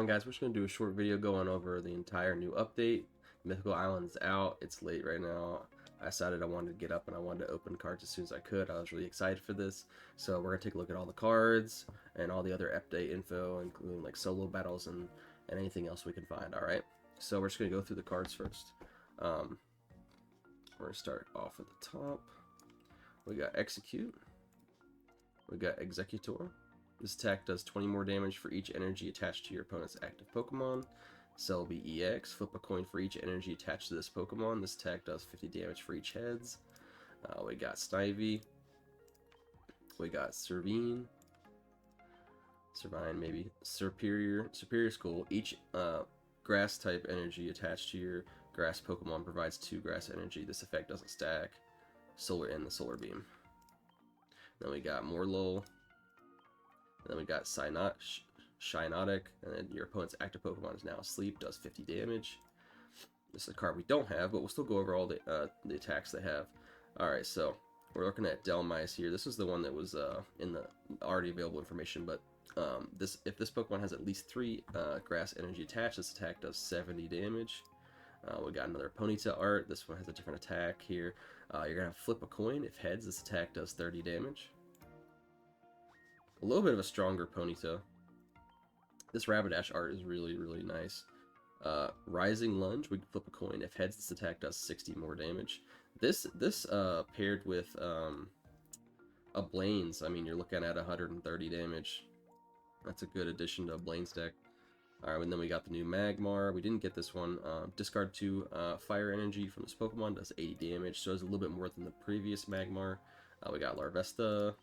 on, guys? We're just going to do a short video going over the entire new update. Mythical Island's out. It's late right now. I decided I wanted to get up and I wanted to open cards as soon as I could. I was really excited for this. So we're going to take a look at all the cards and all the other update info, including like solo battles and anything else we can find, alright? So we're just going to go through the cards first. We're going to start off at the top. We got Execute. We got Executor. This attack does 20 more damage for each energy attached to your opponent's active Pokemon. Cell B EX. Flip a coin for each energy attached to this Pokemon. This attack does 50 damage for each heads. We got Snivy. We got Servine. Servine, maybe. Superior School. Each grass type energy attached to your grass Pokemon provides 2 grass energy. This effect doesn't stack. Solar and the Solar Beam. Then we got Morlul. Then we got Shinotic, and then your opponent's active Pokemon is now asleep, does 50 damage. This is a card we don't have, but we'll still go over all the attacks they have. Alright, so we're looking at Delmise here. This is the one that was in the already available information, but if this Pokemon has at least 3 grass energy attached, this attack does 70 damage. We got another Ponyta art. This one has a different attack here. You're going to flip a coin. If heads, this attack does 30 damage. A little bit of a stronger Ponyta. This Rapidash art is really, really nice. Rising Lunge, we can flip a coin. If heads, this attack does 60 more damage. This paired with a Blaine's, I mean, you're looking at 130 damage. That's a good addition to a Blaine's deck. Alright, and then we got the new Magmar. We didn't get this one. Discard 2 fire energy from this Pokemon, does 80 damage, so it's a little bit more than the previous Magmar. We got Larvesta.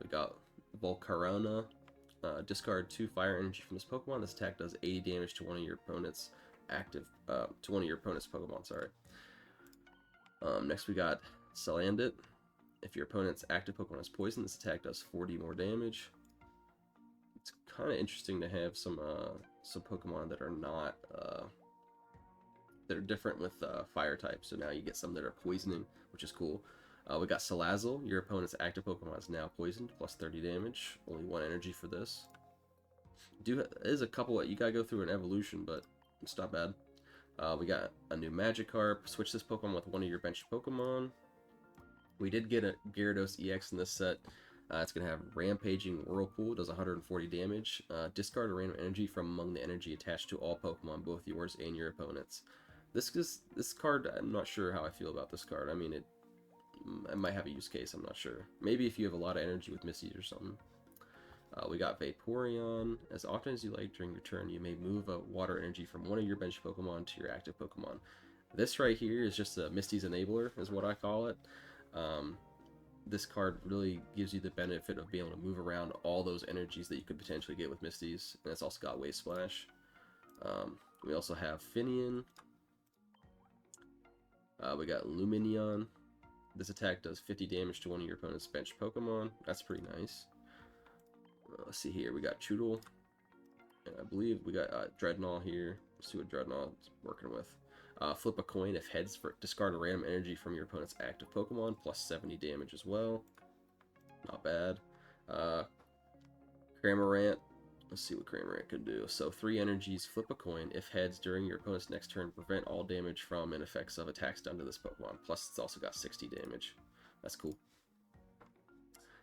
We got Volcarona. Discard 2 fire energy from this Pokemon. This attack does 80 damage to one of your opponent's Pokemon, sorry. Next we got Salandit. If your opponent's active Pokemon is poisoned, this attack does 40 more damage. It's kind of interesting to have some Pokemon that are not that are different with fire types. So now you get some that are poisoning, which is cool. We got Salazzle. Your opponent's active Pokemon is now poisoned, plus 30 damage. Only 1 energy for this. There's a couple that you gotta go through an evolution, but it's not bad. We got a new Magikarp. Switch this Pokemon with one of your bench Pokemon. We did get a Gyarados EX in this set. It's going to have Rampaging Whirlpool, does 140 damage. Discard a random energy from among the energy attached to all Pokemon, both yours and your opponent's. This card, I'm not sure how I feel about this card. I mean, it might have a use case, I'm not sure. Maybe if you have a lot of energy with Misty or something. We got Vaporeon. As often as you like during your turn, you may move a water energy from one of your bench Pokemon to your active Pokemon. This right here is just a Misty's Enabler, is what I call it. This card really gives you the benefit of being able to move around all those energies that you could potentially get with Misty's, and it's also got Wave Splash. We also have Finian. We got Lumineon. This attack does 50 damage to one of your opponent's bench Pokemon. That's pretty nice. Let's see here. We got Choodle. And I believe we got Dreadnought here. Let's see what Dreadnought's working with. Flip a coin. If heads, discard a random energy from your opponent's active Pokemon, plus 70 damage as well. Not bad. Cramorant. Let's see what Cramorant could do. So 3 energies, flip a coin. If heads, during your opponent's next turn, prevent all damage from and effects of attacks done to this Pokemon. Plus it's also got 60 damage. That's cool.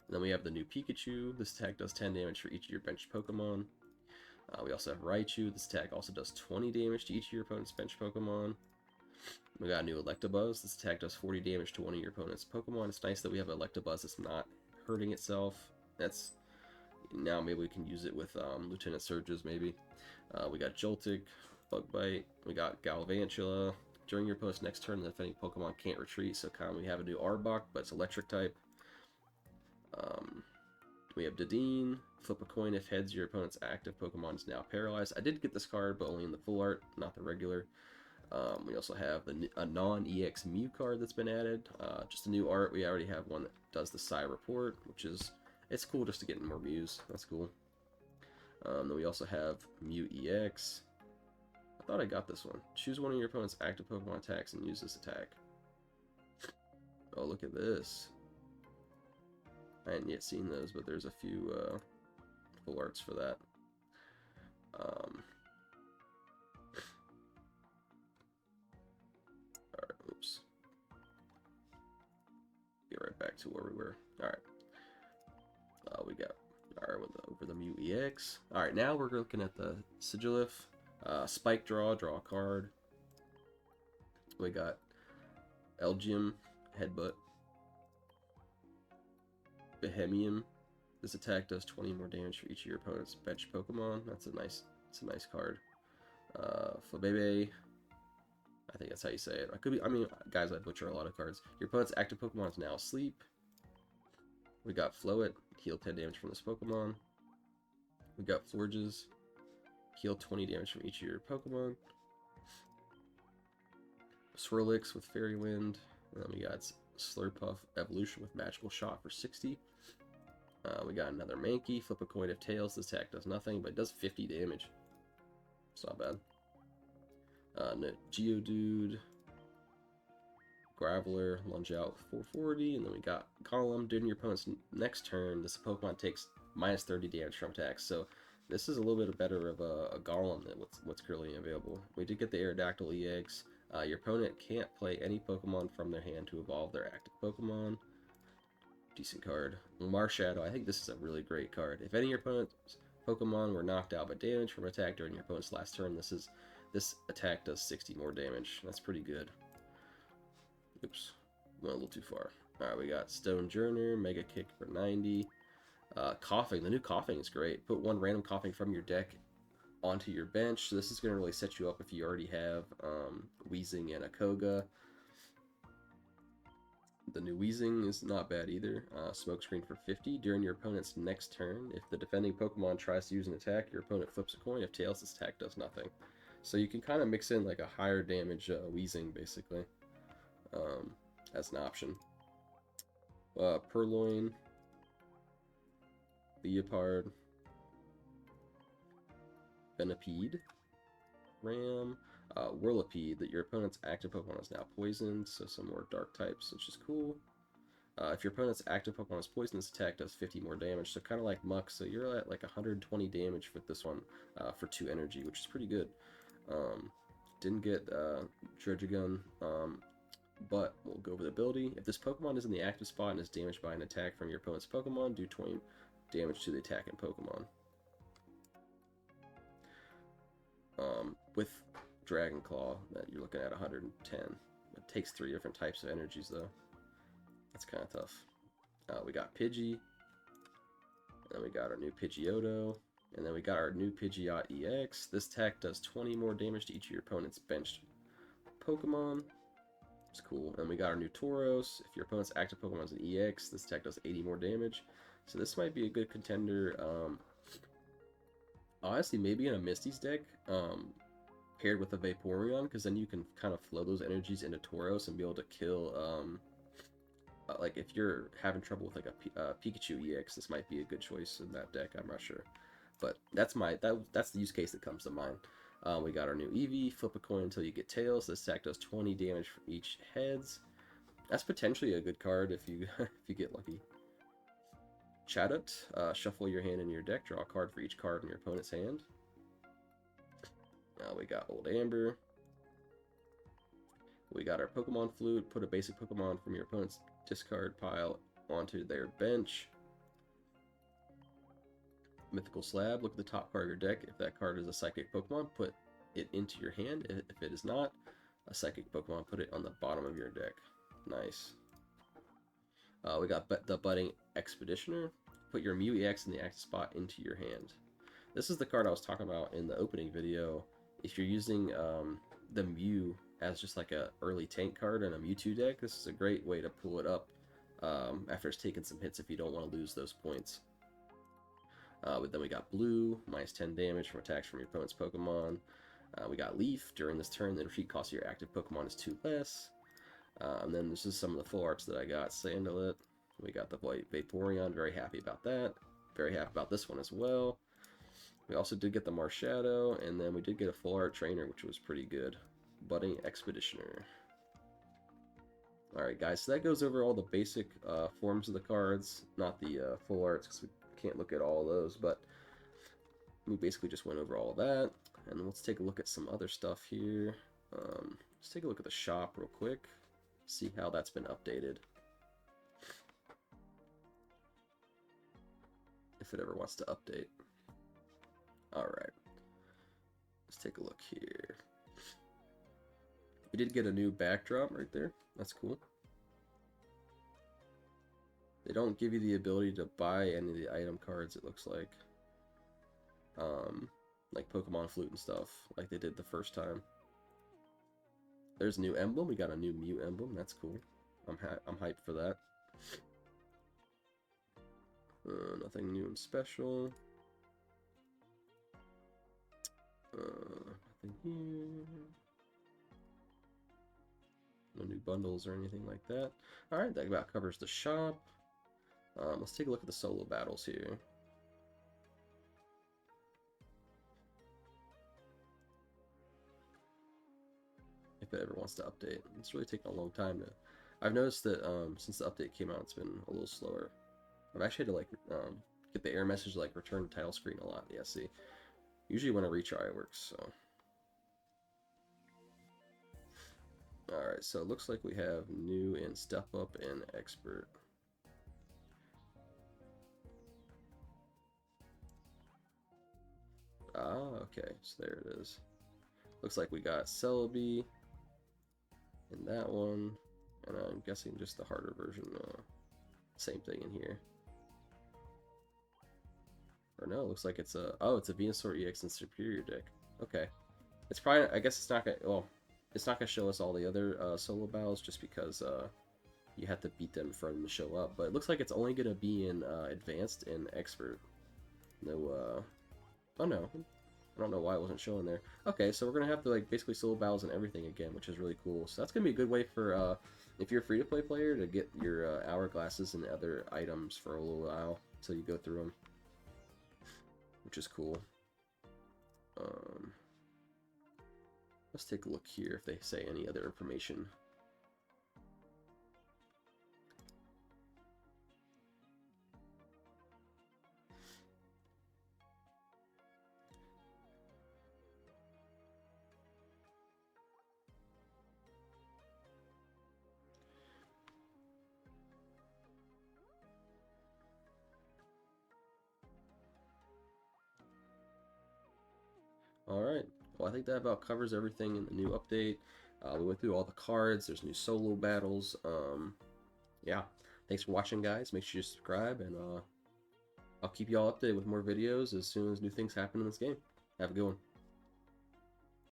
And then we have the new Pikachu. This attack does 10 damage for each of your bench Pokemon. We also have Raichu. This attack also does 20 damage to each of your opponent's bench Pokemon. We got a new Electabuzz. This attack does 40 damage to one of your opponent's Pokemon. It's nice that we have an Electabuzz that's not hurting itself. Now maybe we can use it with Lieutenant Surges, maybe. We got Joltik, Bug Bite. We got Galvantula. During your opponent's next turn, if any Pokemon can't retreat, so kind of we have a new Arbok, but it's electric type. We have Dedenne. Flip a coin. If heads, your opponent's active Pokemon is now paralyzed. I did get this card, but only in the full art, not the regular. We also have a non-EX Mew card that's been added. Just a new art. We already have one that does the Psy Report, which is... It's cool just to get more Mews. That's cool. Then we also have Mew EX. I thought I got this one. Choose one of your opponent's active Pokemon attacks and use this attack. Oh, look at this. I hadn't yet seen those, but there's a few full arts for that. back to where we were. Alright. We got over the Mew EX. Alright, now we're looking at the Sigilif. Spike draw a card. We got Elgium, Headbutt. Behemium. This attack does 20 more damage for each of your opponent's bench Pokemon. It's a nice card. Flabebe. I think that's how you say it. I mean, guys, I butcher a lot of cards. Your opponent's active Pokemon is now asleep. We got Floet, heal 10 damage from this Pokemon. We got Forges, heal 20 damage from each of your Pokemon. Swirlix with Fairy Wind. And then we got Slurpuff Evolution with Magical Shot for 60. We got another Mankey, flip a coin of tails. This attack does nothing, but it does 50 damage. It's not bad. Geodude, Graveler, lunge out 440, and then we got Golem. During your opponent's next turn, this Pokemon takes minus 30 damage from attacks. So this is a little bit better of a Golem than what's currently available. We did get the Aerodactyl EX. Your opponent can't play any Pokemon from their hand to evolve their active Pokemon. Decent card. Marshadow. I think this is a really great card. If any of your opponent's Pokemon were knocked out by damage from attack during your opponent's last turn, this attack does 60 more damage. That's pretty good. Oops, went a little too far. Alright, we got Stone Journer, Mega Kick for 90. Coughing. The new Coughing is great. Put one random Coughing from your deck onto your bench. So this is going to really set you up if you already have Weezing and a Koga. The new Weezing is not bad either. Smokescreen for 50. During your opponent's next turn, if the defending Pokemon tries to use an attack, your opponent flips a coin. If tails, this attack does nothing. So you can kind of mix in like a higher damage Weezing, basically, as an option. Purloin, Leopard, Venipede, Ram, Whirlipede, that your opponent's active Pokemon is now poisoned, so some more dark types, which is cool. If your opponent's active Pokemon is poisoned, this attack does 50 more damage, so kind of like Muck, so you're at like 120 damage with this one for 2 energy, which is pretty good. Didn't get Dredrigon, but we'll go over the ability. If this Pokemon is in the active spot and is damaged by an attack from your opponent's Pokemon, do 20 damage to the attacking Pokemon. With Dragon Claw, that you're looking at 110. It takes 3 different types of energies, though. That's kind of tough. We got Pidgey, and then we got our new Pidgeotto, and then we got our new Pidgeot EX. This attack does 20 more damage to each of your opponent's benched Pokemon. It's cool. And we got our new Tauros. If your opponent's active Pokemon is an EX, this attack does 80 more damage. So this might be a good contender. Honestly, maybe in a Misty's deck, paired with a Vaporeon, because then you can kind of flow those energies into Tauros and be able to kill, like if you're having trouble with like a Pikachu EX, this might be a good choice in that deck. I'm not sure, but that's the use case that comes to mind. We got our new Eevee. Flip a coin until you get tails. This attack does 20 damage for each heads. That's potentially a good card if you if you get lucky. Chatot. Shuffle your hand in your deck. Draw a card for each card in your opponent's hand. Now we got Old Amber. We got our Pokemon Flute. Put a basic Pokemon from your opponent's discard pile onto their bench. Mythical Slab. Look at the top part of your deck. If that card is a Psychic Pokemon, put it into your hand. If it is not a Psychic Pokemon, put it on the bottom of your deck. Nice. We got the Budding Expeditioner. Put your Mew EX in the active spot into your hand. This is the card I was talking about in the opening video. If you're using the Mew as just like a early tank card in a Mewtwo deck, this is a great way to pull it up after it's taken some hits if you don't want to lose those points. But then we got Blue, minus 10 damage from attacks from your opponent's Pokemon. We got Leaf. During this turn, the retreat cost of your active Pokemon is 2 less. And then this is some of the full arts that I got. Salandit. We got the Vaporeon. Very happy about that. Very happy about this one as well. We also did get the Marshadow, and then we did get a full art trainer, which was pretty good. Budding Expeditioner. Alright guys, so that goes over all the basic forms of the cards, not the full arts, because we can't look at all those, but we basically just went over all that. And let's take a look at some other stuff here. Let's take a look at the shop real quick, see how that's been updated. if it ever wants to update. Alright, let's take a look here. We did get a new backdrop right there. That's cool. They don't give you the ability to buy any of the item cards, it looks like. Like Pokemon Flute and stuff, like they did the first time. There's a new emblem. We got a new Mew emblem. That's cool. I'm hyped for that. Nothing new and special. Nothing here. No new bundles or anything like that. Alright, that about covers the shop. Let's take a look at the solo battles here. If it ever wants to update. It's really taking a long time to... I've noticed that since the update came out, it's been a little slower. I've actually had to like get the error message to like return title screen a lot. Yeah, see. Usually when I retry it works, so. Alright, so it looks like we have new and step up and expert. Ah, okay, so there it is. Looks like we got Celebi in that one, and I'm guessing just the harder version, same thing in here. Or no, it looks like it's a, oh, it's a Venusaur EX and Superior deck. Okay. It's probably, I guess it's not gonna, well, it's not gonna show us all the other solo battles just because you have to beat them for them to show up. But it looks like it's only gonna be in Advanced and Expert. No, oh no. I don't know why it wasn't showing there. Okay, so we're gonna have to like basically solo battles and everything again, which is really cool. So that's gonna be a good way for if you're a free-to-play player to get your hourglasses and other items for a little while until you go through them, which is cool. Let's take a look here if they say any other information. Alright, well I think that about covers everything in the new update. We went through all the cards, there's new solo battles. Yeah, thanks for watching guys, make sure you subscribe, and I'll keep you all updated with more videos as soon as new things happen in this game. Have a good one.